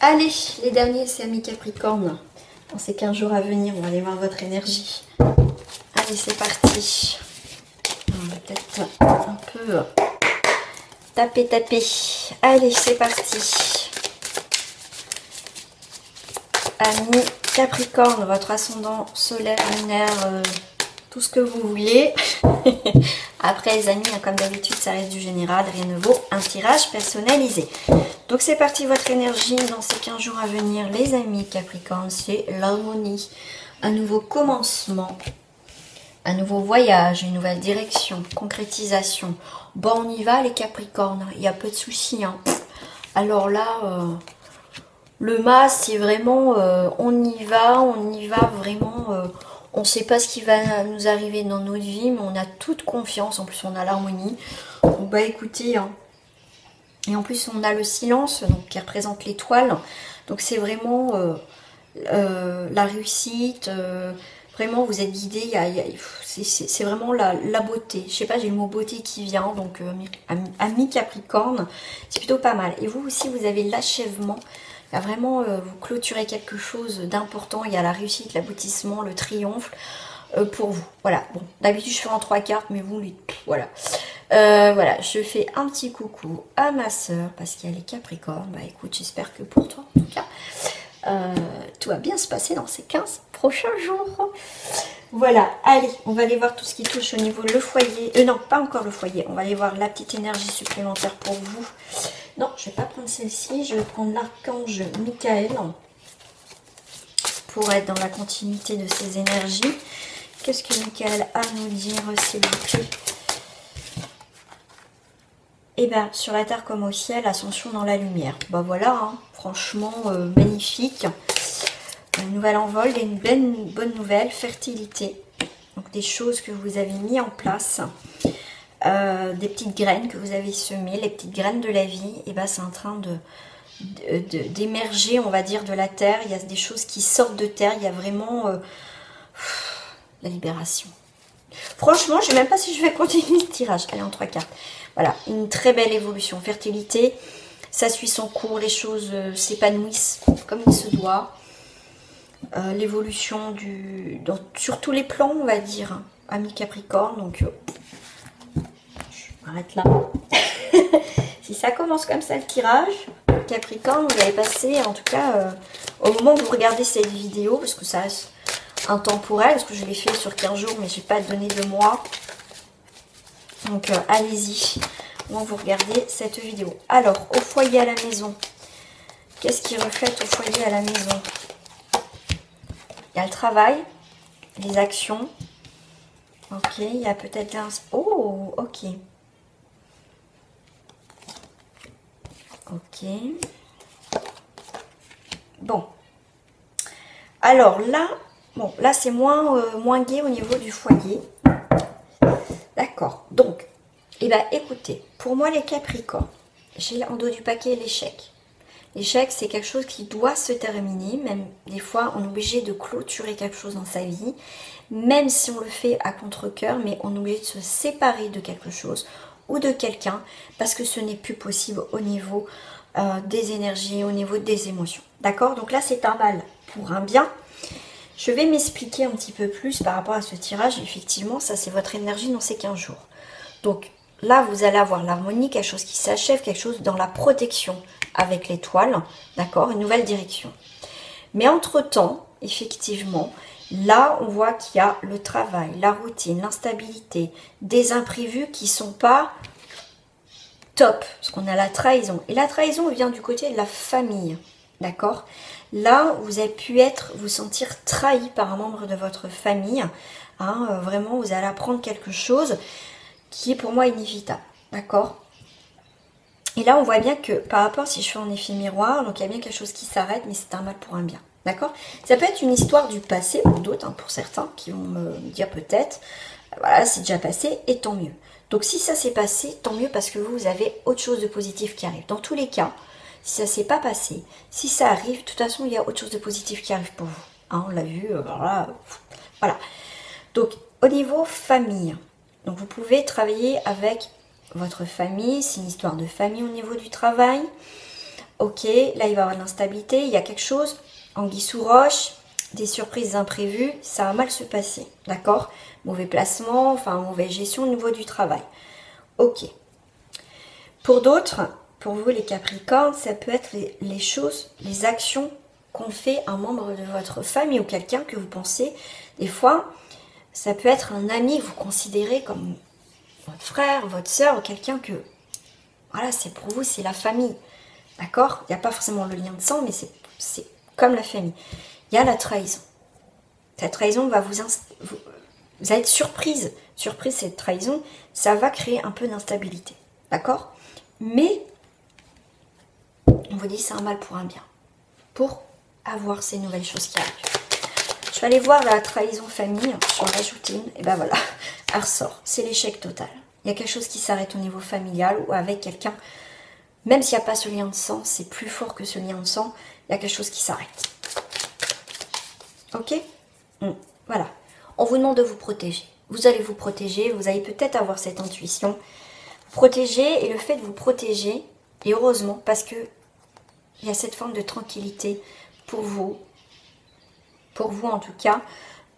Allez, les derniers, c'est amis Capricorne. Dans ces 15 jours à venir, on va aller voir votre énergie. Allez, c'est parti. On va peut-être un peu taper. Allez, c'est parti. Amis Capricorne, votre ascendant solaire, lunaire, tout ce que vous voulez. Après les amis, comme d'habitude, ça reste du général, rien ne vaut un tirage personnalisé. Donc c'est parti, votre énergie dans ces 15 jours à venir, les amis Capricorne, c'est l'harmonie, un nouveau commencement, un nouveau voyage, une nouvelle direction, concrétisation. Bon, on y va les Capricornes, il y a peu de soucis. Hein. Alors là, le mas, c'est vraiment, on y va vraiment... on ne sait pas ce qui va nous arriver dans notre vie, mais on a toute confiance. En plus, on a l'harmonie. Donc, bah écoutez, hein. Et en plus, on a le silence, donc qui représente l'étoile. Donc, c'est vraiment la réussite. Vraiment, vous êtes guidé. C'est vraiment la beauté. Je sais pas, j'ai le mot beauté qui vient. Donc, ami Capricorne, c'est plutôt pas mal. Et vous aussi, vous avez l'achèvement. Il y a vraiment, vous clôturez quelque chose d'important. Il y a la réussite, l'aboutissement, le triomphe pour vous. Voilà. Bon, d'habitude, je fais en 3 cartes, mais vous, voilà. Voilà, je fais un petit coucou à ma soeur parce qu'elle est Capricorne. Bah écoute, j'espère que pour toi, en tout cas, tout va bien se passer dans ces 15 prochains jours. Voilà, allez, on va aller voir tout ce qui touche au niveau le foyer. Non, pas encore le foyer. On va aller voir la petite énergie supplémentaire pour vous. Non, je ne vais pas prendre celle-ci. Je vais prendre l'archange Michael pour être dans la continuité de ces énergies. Qu'est-ce que Michael a à nous dire, s'il vous plaît? Eh bien, sur la terre comme au ciel, ascension dans la lumière. Bah voilà, hein, franchement, magnifique. Un nouvel envol, une bonne nouvelle, fertilité. Donc des choses que vous avez mis en place. Des petites graines que vous avez semées, les petites graines de la vie. Et bien, c'est en train d'émerger, on va dire, de la terre. Il y a des choses qui sortent de terre. Il y a vraiment la libération. Franchement, je ne sais même pas si je vais continuer le tirage. Allez, en 3 cartes. Voilà, une très belle évolution. Fertilité, ça suit son cours, les choses s'épanouissent comme il se doit. L'évolution sur tous les plans, on va dire, hein, ami Capricorne. Donc, je m'arrête là. Si ça commence comme ça le tirage, Capricorne, vous allez passer, en tout cas, au moment où vous regardez cette vidéo, parce que ça reste intemporel, parce que je l'ai fait sur 15 jours, mais je n'ai pas donné de mois. Donc, allez-y, quand vous regardez cette vidéo. Alors, au foyer à la maison, qu'est-ce qui reflète au foyer à la maison? Il y a le travail, les actions. Ok, il y a peut-être un... Oh, ok. Ok. Bon. Alors là, bon, là c'est moins gai au niveau du foyer. D'accord. Donc, eh ben, écoutez, pour moi les Capricornes, j'ai en dos du paquet l'échec. L'échec, c'est quelque chose qui doit se terminer. Même des fois, on est obligé de clôturer quelque chose dans sa vie. Même si on le fait à contre-cœur, mais on est obligé de se séparer de quelque chose ou de quelqu'un parce que ce n'est plus possible au niveau des énergies, au niveau des émotions. D'accord? Donc là, c'est un mal pour un bien. Je vais m'expliquer un petit peu plus par rapport à ce tirage. Effectivement, ça, c'est votre énergie dans ces 15 jours. Donc là, vous allez avoir l'harmonie, quelque chose qui s'achève, quelque chose dans la protection avec l'étoile, d'accord, une nouvelle direction. Mais entre-temps, effectivement, là, on voit qu'il y a le travail, la routine, l'instabilité, des imprévus qui ne sont pas top, parce qu'on a la trahison. Et la trahison vient du côté de la famille, d'accord. Là, vous avez pu vous sentir trahi par un membre de votre famille. Hein, vraiment, vous allez apprendre quelque chose qui est pour moi inévitable, d'accord. Et là, on voit bien que par rapport, si je fais en effet miroir, donc il y a bien quelque chose qui s'arrête, mais c'est un mal pour un bien. D'accord? Ça peut être une histoire du passé, pour d'autres, hein, pour certains, qui vont me dire peut-être, voilà, c'est déjà passé, et tant mieux. Donc si ça s'est passé, tant mieux, parce que vous avez autre chose de positif qui arrive. Dans tous les cas, si ça ne s'est pas passé, si ça arrive, de toute façon, il y a autre chose de positif qui arrive pour vous. Hein, on l'a vu, voilà. Donc, au niveau famille, donc vous pouvez travailler avec votre famille, c'est une histoire de famille au niveau du travail. ok, là il va y avoir de l'instabilité, il y a quelque chose, anguille sous roche, des surprises imprévues, ça va mal se passer, d'accord? Mauvais placement, enfin mauvaise gestion au niveau du travail. Ok. Pour d'autres, pour vous les Capricornes, ça peut être les choses, les actions qu'ont fait un membre de votre famille ou quelqu'un que vous pensez, des fois, ça peut être un ami que vous considérez comme votre frère, votre soeur, ou quelqu'un que, voilà, c'est pour vous, c'est la famille, d'accord? Il n'y a pas forcément le lien de sang, mais c'est comme la famille. Il y a la trahison. Cette trahison va vous allez être surprise cette trahison, ça va créer un peu d'instabilité, d'accord? Mais, on vous dit c'est un mal pour un bien, pour avoir ces nouvelles choses qui arrivent. Je vais aller voir la trahison famille, je vais en rajouter une, et ben voilà, elle ressort, c'est l'échec total. Il y a quelque chose qui s'arrête au niveau familial ou avec quelqu'un, même s'il n'y a pas ce lien de sang, c'est plus fort que ce lien de sang, il y a quelque chose qui s'arrête. Ok? Voilà. On vous demande de vous protéger. Vous allez vous protéger, vous allez peut-être avoir cette intuition. Protéger, et le fait de vous protéger, et heureusement, parce que il y a cette forme de tranquillité pour vous en tout cas,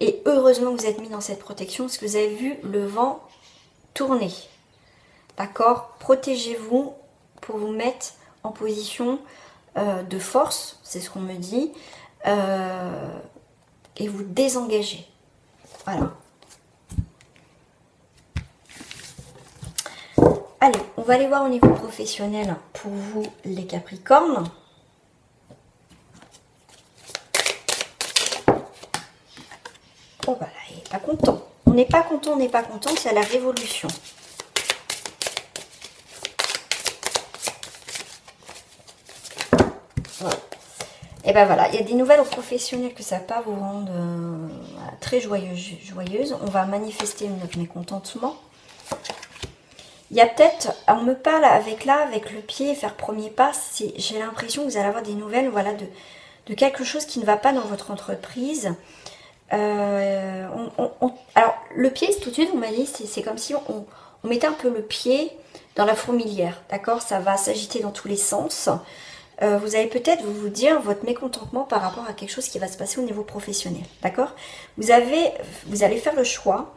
et heureusement que vous êtes mis dans cette protection, parce que vous avez vu le vent tourner. D'accord? Protégez-vous pour vous mettre en position de force, c'est ce qu'on me dit, et vous désengager. Voilà. Allez, on va aller voir au niveau professionnel pour vous les Capricornes. Oh bah là, il n'est pas content. On n'est pas content, on n'est pas content, c'est la révolution. Voilà. Et ben voilà, il y a des nouvelles aux professionnels que ça va pas vous rendre très joyeuse. On va manifester notre mécontentement. Il y a peut-être, on me parle avec le pied, faire premier pas, j'ai l'impression que vous allez avoir des nouvelles, voilà, de quelque chose qui ne va pas dans votre entreprise. Alors, le pied, tout de suite, on m'a dit, c'est comme si on mettait un peu le pied dans la fourmilière, d'accord? Ça va s'agiter dans tous les sens. Vous allez peut-être vous dire votre mécontentement par rapport à quelque chose qui va se passer au niveau professionnel, d'accord? Vous allez faire le choix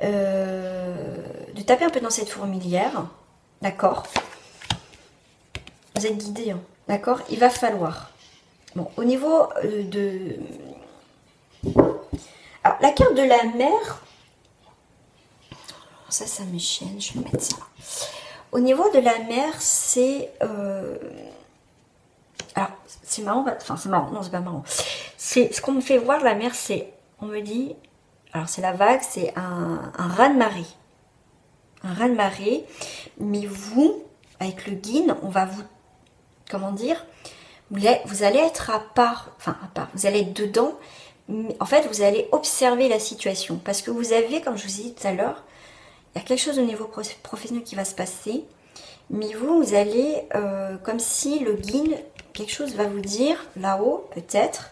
de taper un peu dans cette fourmilière, d'accord? Vous êtes guidé, hein, d'accord? Il va falloir. Bon, au niveau de... Alors, la carte de la mer, ça me chaîne, je vais mettre ça là. Au niveau de la mer, c'est... Alors, c'est marrant, enfin c'est marrant, non c'est pas marrant. C'est ce qu'on me fait voir, la mer, c'est, on me dit, alors c'est la vague, c'est un raz-de-marée. Un raz-de-marée, mais vous, avec le guide, on va vous, comment dire, vous allez être à part, vous allez être dedans, mais en fait vous allez observer la situation. Parce que vous avez, comme je vous ai dit tout à l'heure, il y a quelque chose au niveau professionnel qui va se passer, mais vous allez, comme si le guide, quelque chose va vous dire, là-haut, peut-être,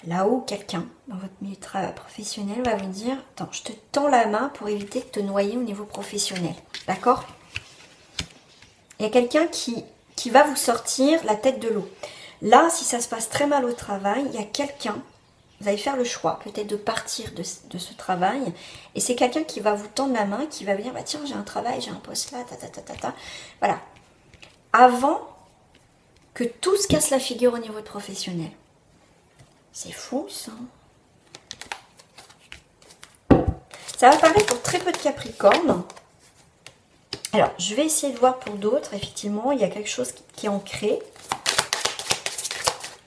là-haut, quelqu'un, dans votre milieu professionnel, va vous dire, attends, je te tends la main pour éviter de te noyer au niveau professionnel, d'accord? Il y a quelqu'un qui va vous sortir la tête de l'eau. Là, si ça se passe très mal au travail, il y a quelqu'un, vous allez faire le choix, peut-être de partir de ce travail, et c'est quelqu'un qui va vous tendre la main, qui va vous dire, bah tiens, j'ai un travail, j'ai un poste là, voilà. Avant que tout se casse la figure au niveau professionnel. C'est fou, ça. Ça va parler pour très peu de Capricornes. Alors, je vais essayer de voir pour d'autres. Effectivement, il y a quelque chose qui est ancré.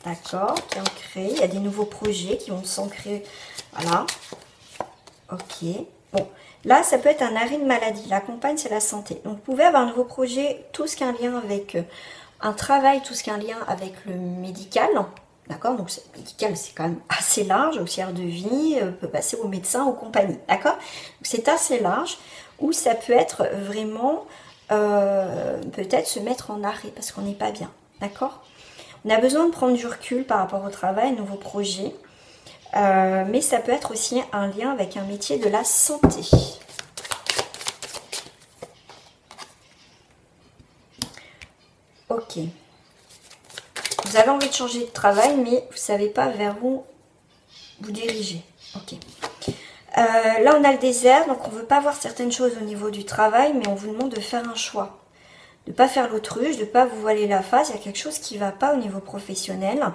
D'accord, qui est ancré. Il y a des nouveaux projets qui vont s'ancrer. Voilà. Ok. Bon, là, ça peut être un arrêt de maladie. La compagne, c'est la santé. Donc, vous pouvez avoir un nouveau projet, tout ce qui a un lien avec un travail, tout ce qui a un lien avec le médical. D'accord, donc le médical, c'est quand même assez large. Auxiliaire de vie, peut passer au médecin, aux compagnies. D'accord, c'est assez large. Ou ça peut être vraiment, peut-être se mettre en arrêt parce qu'on n'est pas bien. D'accord, on a besoin de prendre du recul par rapport au travail, nouveaux projets. Mais ça peut être aussi un lien avec un métier de la santé. Ok. Ok. Vous avez envie de changer de travail, mais vous ne savez pas vers où vous dirigez. Ok. Là, on a le désert, donc on ne veut pas voir certaines choses au niveau du travail, mais on vous demande de faire un choix. De ne pas faire l'autruche, de ne pas vous voiler la face. Il y a quelque chose qui ne va pas au niveau professionnel.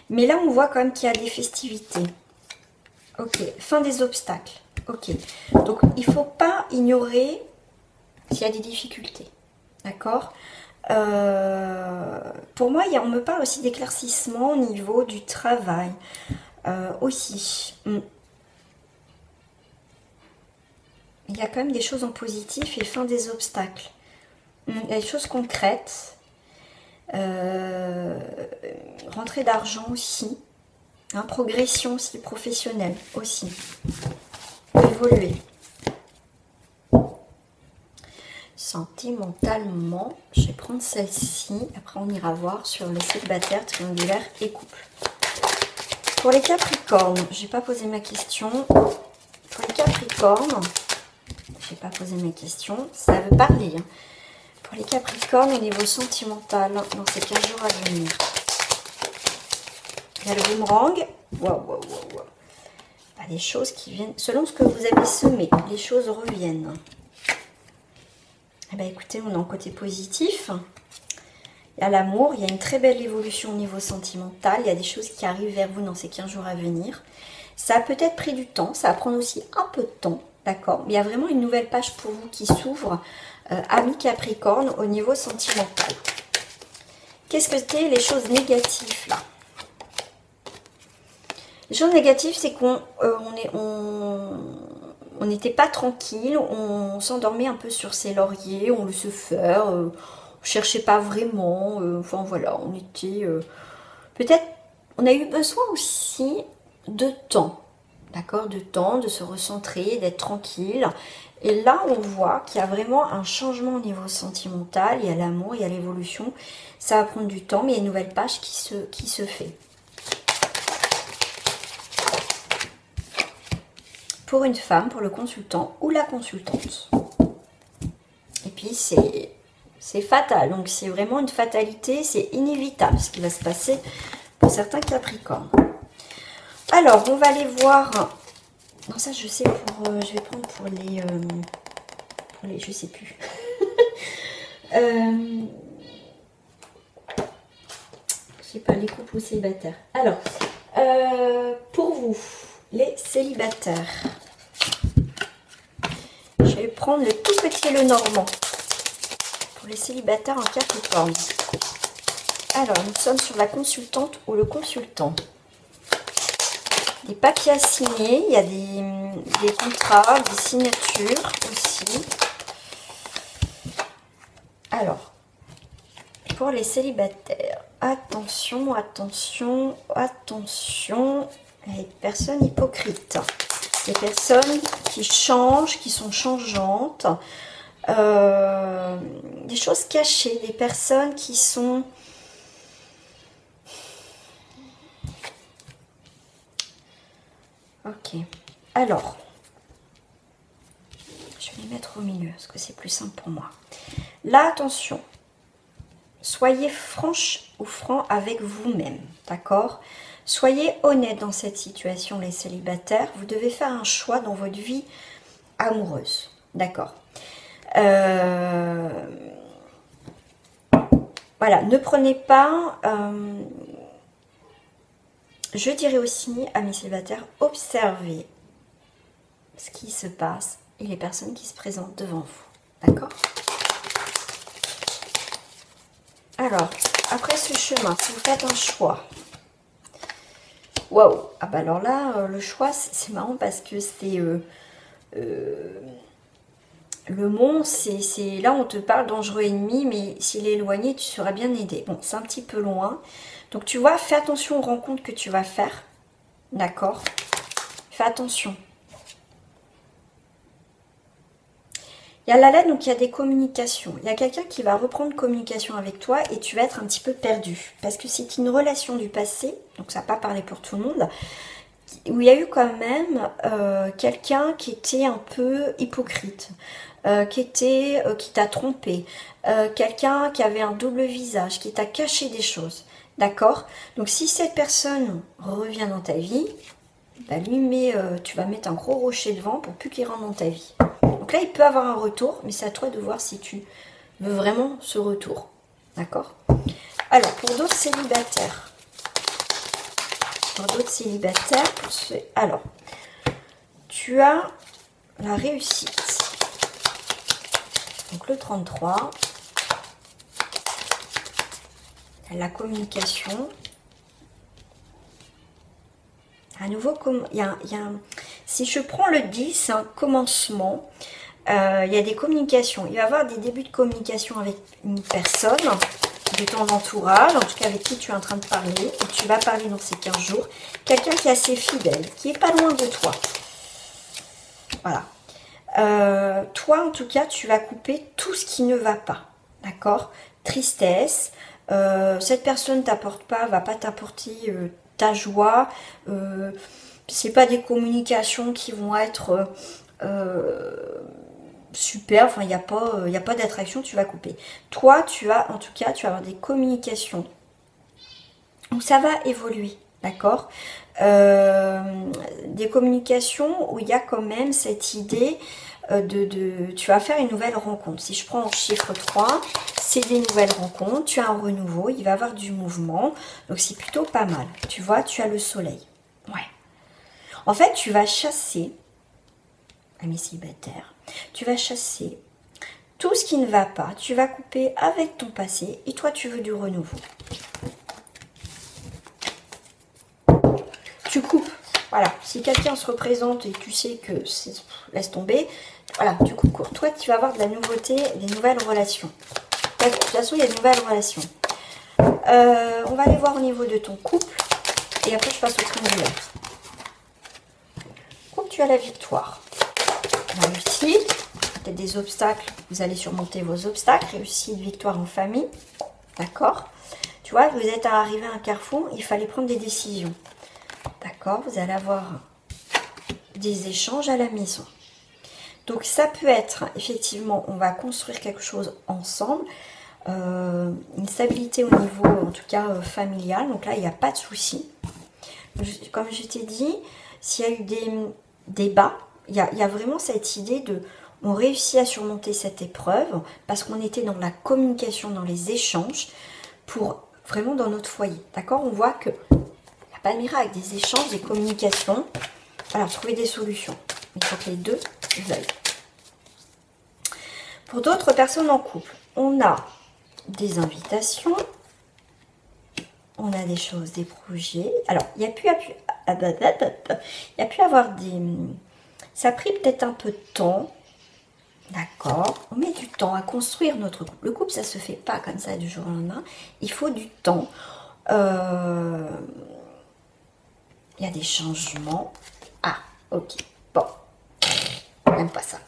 Mais là, on voit quand même qu'il y a des festivités. Ok. Fin des obstacles. Ok. Donc, il ne faut pas ignorer s'il y a des difficultés. D'accord. Pour moi, on me parle aussi d'éclaircissement au niveau du travail. Aussi. Il y a quand même des choses en positif et fin des obstacles. Il y a des choses concrètes. Rentrée d'argent aussi. Hein, progression aussi professionnelle aussi. Évoluer. Sentimentalement, je vais prendre celle-ci. Après, on ira voir sur les célibataires, triangulaires et couple. Pour les Capricornes, j'ai pas posé ma question. Pour les Capricornes, j'ai pas posé mes questions. Ça veut parler. Hein. Pour les Capricornes, au niveau sentimental, dans ces 15 jours à venir. Il y a le boomerang. Waouh, waouh, waouh, waouh. Les choses qui viennent, selon ce que vous avez semé, les choses reviennent. Eh bien, écoutez, on est en côté positif. Il y a l'amour, il y a une très belle évolution au niveau sentimental. Il y a des choses qui arrivent vers vous dans ces 15 jours à venir. Ça a peut-être pris du temps, ça va prendre aussi un peu de temps, d'accord. Mais il y a vraiment une nouvelle page pour vous qui s'ouvre, amis Capricorne, au niveau sentimental. Qu'est-ce que c'était les choses négatives là? Les choses négatives, c'est qu'on n'était pas tranquille, on s'endormait un peu sur ses lauriers, on laissait faire, on cherchait pas vraiment, enfin voilà, on était... peut-être, on a eu besoin aussi de temps, d'accord, de temps, de se recentrer, d'être tranquille. Et là, on voit qu'il y a vraiment un changement au niveau sentimental, il y a l'amour, il y a l'évolution. Ça va prendre du temps, mais il y a une nouvelle page qui se fait. Pour une femme, pour le consultant ou la consultante. Et puis, c'est fatal. Donc, c'est vraiment une fatalité. C'est inévitable ce qui va se passer pour certains Capricornes. Alors, on va aller voir... Non, ça, je sais je vais prendre pour les je sais plus. Je sais pas, les couples ou célibataires. Alors, pour vous, les célibataires... Je vais prendre le tout petit le normand pour les célibataires en Capricorne. Alors, nous sommes sur la consultante ou le consultant. Des papiers à signer, il y a des contrats, des signatures aussi. Alors, pour les célibataires, attention, attention, attention, les personnes hypocrites. Des personnes qui changent, qui sont changeantes, des choses cachées, des personnes qui sont... Ok, alors, je vais les mettre au milieu, parce que c'est plus simple pour moi. Là, attention, soyez franche ou franc avec vous-même, d'accord ? Soyez honnête dans cette situation, les célibataires. Vous devez faire un choix dans votre vie amoureuse. D'accord. Voilà, ne prenez pas... je dirais aussi à mes célibataires, observez ce qui se passe et les personnes qui se présentent devant vous. D'accord? Alors, après ce chemin, si vous faites un choix... Waouh! Ah bah alors là, le choix, c'est marrant parce que c'est... le mont, c'est là on te parle dangereux ennemi, mais s'il est éloigné, tu seras bien aidé. Bon, c'est un petit peu loin. Donc tu vois, fais attention aux rencontres que tu vas faire. D'accord? Fais attention. Il y a la lettre, donc il y a des communications. Il y a quelqu'un qui va reprendre communication avec toi et tu vas être un petit peu perdu. Parce que c'est une relation du passé, donc ça n'a pas parlé pour tout le monde, où il y a eu quand même quelqu'un qui était un peu hypocrite. qui t'a trompé, quelqu'un qui avait un double visage, qui t'a caché des choses. D'accord? Donc si cette personne revient dans ta vie, bah lui tu vas mettre un gros rocher devant pour plus qu'il rentre dans ta vie. Donc là, il peut avoir un retour, mais c'est à toi de voir si tu veux vraiment ce retour. D'accord? Alors, pour d'autres célibataires. Alors, tu as la réussite. Donc le 33. La communication. À nouveau, si je prends le 10, c'est un commencement. Il y a des communications. Il va y avoir des débuts de communication avec une personne de ton entourage, en tout cas avec qui tu es en train de parler, et tu vas parler dans ces 15 jours. Quelqu'un qui est assez fidèle, qui est pas loin de toi. Voilà. Toi, en tout cas, tu vas couper tout ce qui ne va pas. D'accord? Tristesse. Cette personne va pas t'apporter ta joie. C'est pas des communications qui vont être super. Enfin, il n'y a pas d'attraction, tu vas couper. Toi, en tout cas, tu vas avoir des communications. Donc, ça va évoluer. D'accord? Des communications où il y a quand même cette idée tu vas faire une nouvelle rencontre. Si je prends le chiffre 3, c'est des nouvelles rencontres, tu as un renouveau, il va y avoir du mouvement, donc c'est plutôt pas mal. Tu vois, tu as le soleil. Ouais. En fait, tu vas chasser, amis célibataires, tu vas chasser tout ce qui ne va pas, tu vas couper avec ton passé, et toi, tu veux du renouveau. Tu coupes. Voilà, si quelqu'un se représente et tu sais que laisse tomber, voilà, tu coupes court. Toi, tu vas avoir de la nouveauté, des nouvelles relations. De toute façon, il y a de nouvelles relations. On va aller voir au niveau de ton couple. Et après, je passe au triangulaire. Couple, tu as la victoire. La réussite, peut-être des obstacles. Vous allez surmonter vos obstacles. Réussite, victoire en famille. D'accord? Tu vois, vous êtes arrivé à un carrefour. Il fallait prendre des décisions. D'accord? Vous allez avoir des échanges à la maison. Donc ça peut être, effectivement, on va construire quelque chose ensemble, une stabilité au niveau, en tout cas, familial. Donc là, il n'y a pas de souci. Comme je t'ai dit, s'il y a eu des débats, il y a vraiment cette idée de, on réussit à surmonter cette épreuve parce qu'on était dans la communication, dans les échanges, pour vraiment dans notre foyer. D'accord? On voit que pas de miracle, des échanges, des communications. Alors, trouver des solutions. Il faut que les deux veuillent. Pour d'autres personnes en couple, on a des invitations, on a des choses, des projets. Alors, il y a pu avoir des... Ça a pris peut-être un peu de temps. D'accord. On met du temps à construire notre couple. Le couple, ça ne se fait pas comme ça du jour au lendemain. Il faut du temps. Il y a des changements. Ah, ok. Bon. Même pas ça.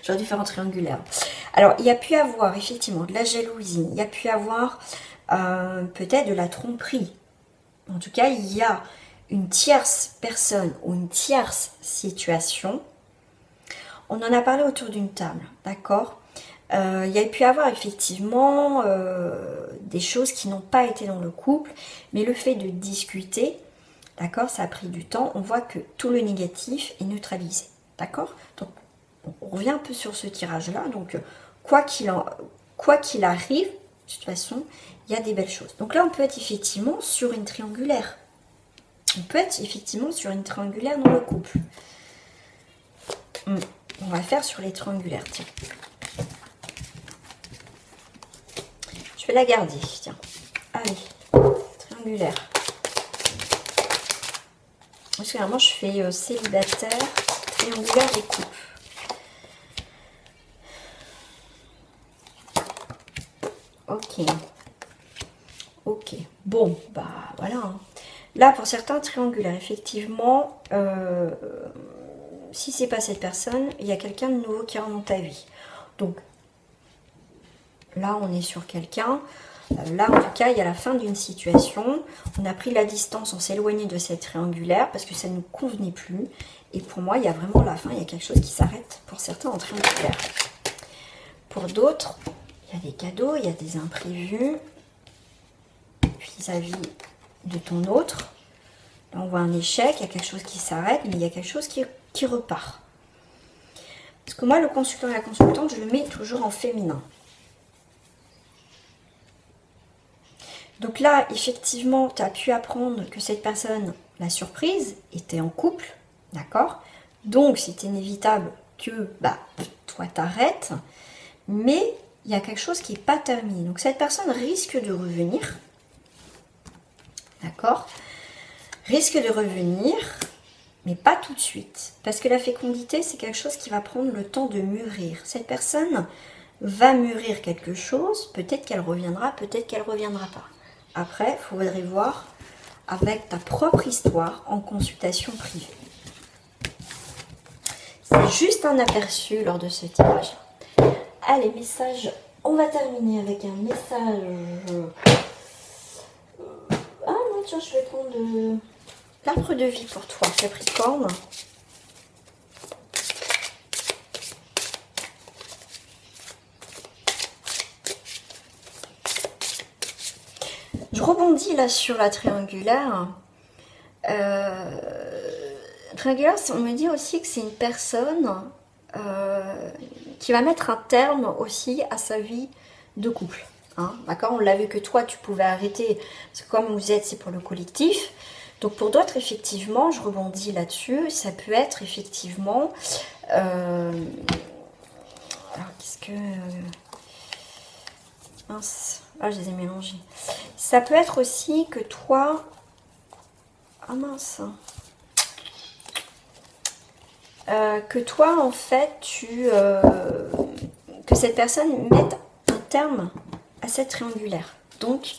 J'aurais dû faire un triangulaire. Alors, il y a pu avoir effectivement de la jalousie. Il y a pu avoir peut-être de la tromperie. En tout cas, il y a une tierce personne ou une tierce situation. On en a parlé autour d'une table. D'accord? Il y a pu avoir effectivement des choses qui n'ont pas été dans le couple, mais le fait de discuter, d'accord, ça a pris du temps. On voit que tout le négatif est neutralisé, d'accord? Donc, on revient un peu sur ce tirage-là. Donc, quoi qu'il arrive, de toute façon, il y a des belles choses. Donc là, on peut être effectivement sur une triangulaire. On peut être effectivement sur une triangulaire dans le couple. On va faire sur les triangulaires, tiens. Je vais la garder, tiens. Allez, triangulaire. Parce que vraiment, je fais célibataire, triangulaire et couple. Ok. Ok. Bon, bah voilà. Hein. Là, pour certains triangulaires, effectivement, si c'est pas cette personne, il y a quelqu'un de nouveau qui rentre dans ta vie. Donc, là, on est sur quelqu'un. Là, en tout cas, il y a la fin d'une situation. On a pris la distance, on s'est éloigné de cette triangulaire parce que ça ne nous convenait plus. Et pour moi, il y a vraiment la fin, il y a quelque chose qui s'arrête pour certains en triangulaire. Pour d'autres, il y a des cadeaux, il y a des imprévus vis-à-vis de ton autre. Là, on voit un échec, il y a quelque chose qui s'arrête, mais il y a quelque chose qui repart. Parce que moi, le consultant et la consultante, je le mets toujours en féminin. Donc là, effectivement, tu as pu apprendre que cette personne, la surprise, était en couple, d'accord? Donc, c'est inévitable que toi, t'arrêtes, mais il y a quelque chose qui n'est pas terminé. Donc, cette personne risque de revenir, d'accord? Risque de revenir, mais pas tout de suite. Parce que la fécondité, c'est quelque chose qui va prendre le temps de mûrir. Cette personne va mûrir quelque chose, peut-être qu'elle reviendra, peut-être qu'elle ne reviendra pas. Après, il faudrait voir avec ta propre histoire en consultation privée. C'est juste un aperçu lors de ce tirage. Allez, message, on va terminer avec un message. Ah non, tiens, je vais prendre l'arbre de vie pour toi, Capricorne. Je rebondis là sur la triangulaire. Triangulaire, on me dit aussi que c'est une personne qui va mettre un terme aussi à sa vie de couple. Hein, d'accord, on l'a vu que toi, tu pouvais arrêter, parce que comme vous êtes, c'est pour le collectif. Donc pour d'autres, effectivement, je rebondis là-dessus, ça peut être effectivement... alors, qu'est-ce que... mince, ah, je les ai mélangés. Ça peut être aussi que toi... Ah mince. Que toi, en fait, que cette personne mette un terme à cette triangulaire. Donc,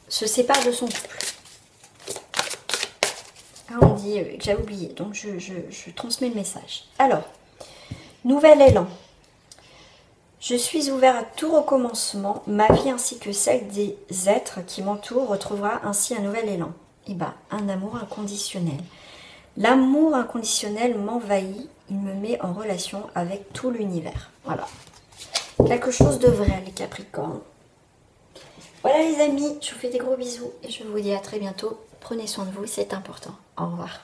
se sépare de son couple. Ah, on dit que j'avais oublié, donc je transmets le message. Alors, nouvel élan. Je suis ouvert à tout recommencement. Ma vie ainsi que celle des êtres qui m'entourent retrouvera ainsi un nouvel élan. Et un amour inconditionnel. L'amour inconditionnel m'envahit. Il me met en relation avec tout l'univers. Voilà. Quelque chose de vrai, les Capricornes. Voilà les amis, je vous fais des gros bisous et je vous dis à très bientôt. Prenez soin de vous, c'est important. Au revoir.